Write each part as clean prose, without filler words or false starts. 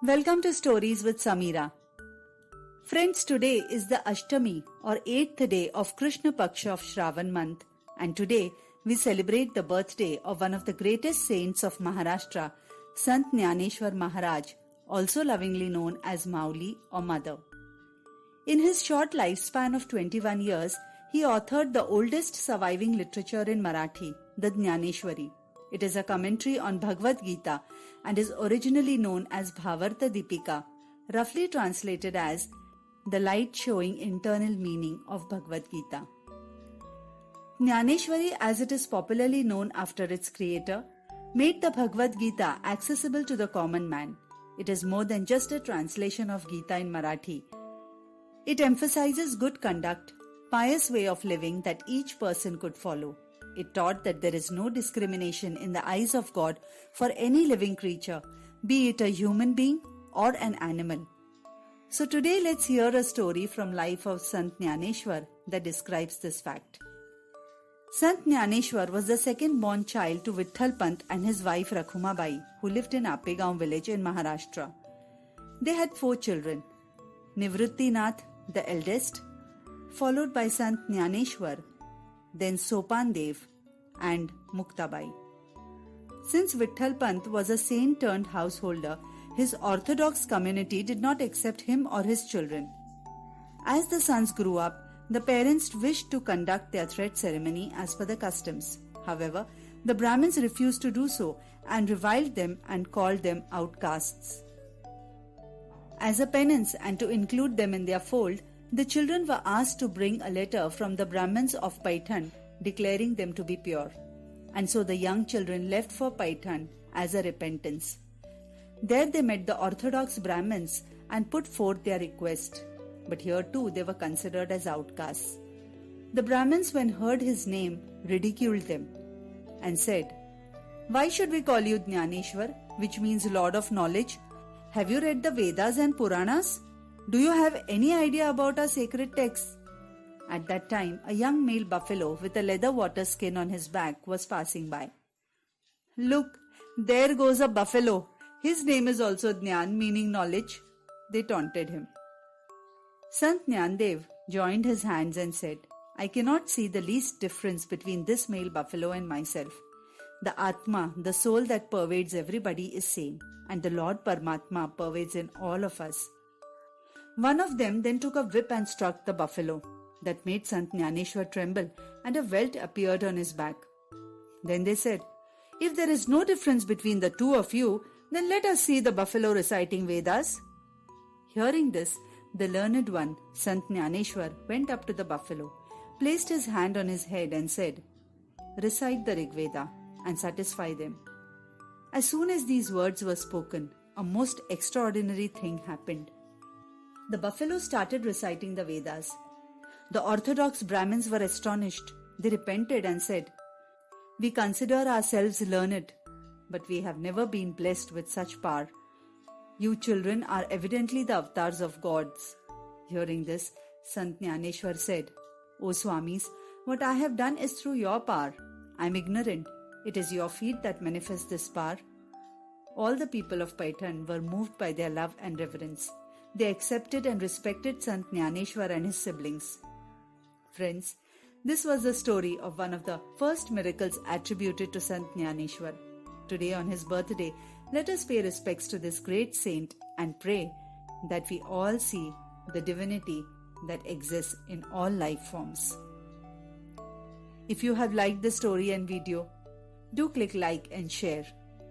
Welcome to Stories with Samira. Friends, today is the Ashtami or 8th day of Krishna Paksha of Shravan month, and today we celebrate the birthday of one of the greatest saints of Maharashtra, Sant Jnaneshwar Maharaj, also lovingly known as Mauli or Mother. In his short lifespan of 21 years, he authored the oldest surviving literature in Marathi, the Jnaneshwari. It is a commentary on Bhagavad Gita and is originally known as Bhavarta Deepika, roughly translated as the light showing internal meaning of Bhagavad Gita. Jnaneshwari, as it is popularly known after its creator, made the Bhagavad Gita accessible to the common man. It is more than just a translation of Gita in Marathi. It emphasizes good conduct, pious way of living that each person could follow. It taught that there is no discrimination in the eyes of God for any living creature, be it a human being or an animal. So today let's hear a story from life of Sant Jnaneshwar that describes this fact. Sant Jnaneshwar was the second born child to Vitthal Pant and his wife Rakhumabai, who lived in Apegaon village in Maharashtra. They had 4 children. Nivrutti Nath, the eldest, followed by Sant Jnaneshwar, then Sopan Dev and Muktabai. Since Vitthal Pant was a saint-turned householder, his orthodox community did not accept him or his children. As the sons grew up, the parents wished to conduct their thread ceremony as per the customs. However, the Brahmins refused to do so and reviled them and called them outcasts. As a penance and to include them in their fold, the children were asked to bring a letter from the Brahmins of Paithan declaring them to be pure. And so the young children left for Paithan as a repentance. There they met the orthodox Brahmins and put forth their request. But here too they were considered as outcasts. The Brahmins, when heard his name, ridiculed them and said, "Why should we call you Jnaneshwar, which means Lord of Knowledge? Have you read the Vedas and Puranas? Do you have any idea about our sacred texts?" At that time, a young male buffalo with a leather water skin on his back was passing by. "Look, there goes a buffalo. His name is also Jnan, meaning knowledge," they taunted him. Sant Jnandev joined his hands and said, "I cannot see the least difference between this male buffalo and myself. The Atma, the soul that pervades everybody, is same, and the Lord Paramatma pervades in all of us." One of them then took a whip and struck the buffalo. That made Sant Jnaneshwar tremble, and a welt appeared on his back. Then they said, "If there is no difference between the two of you, then let us see the buffalo reciting Vedas." Hearing this, the learned one, Sant Jnaneshwar, went up to the buffalo, placed his hand on his head and said, "Recite the Rig Veda and satisfy them." As soon as these words were spoken, a most extraordinary thing happened. The buffalo started reciting the Vedas. The orthodox Brahmins were astonished. They repented and said, "We consider ourselves learned, but we have never been blessed with such power. You children are evidently the avatars of gods." Hearing this, Sant Jnaneshwar said, "O Swamis, what I have done is through your power. I am ignorant. It is your feet that manifest this power." All the people of Paithan were moved by their love and reverence. They accepted and respected Sant Jnaneshwar and his siblings. Friends, this was the story of one of the first miracles attributed to Sant Jnaneshwar. Today on his birthday, let us pay respects to this great saint and pray that we all see the divinity that exists in all life forms. If you have liked the story and video, do click like and share.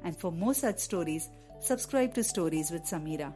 And for more such stories, subscribe to Stories with Samira.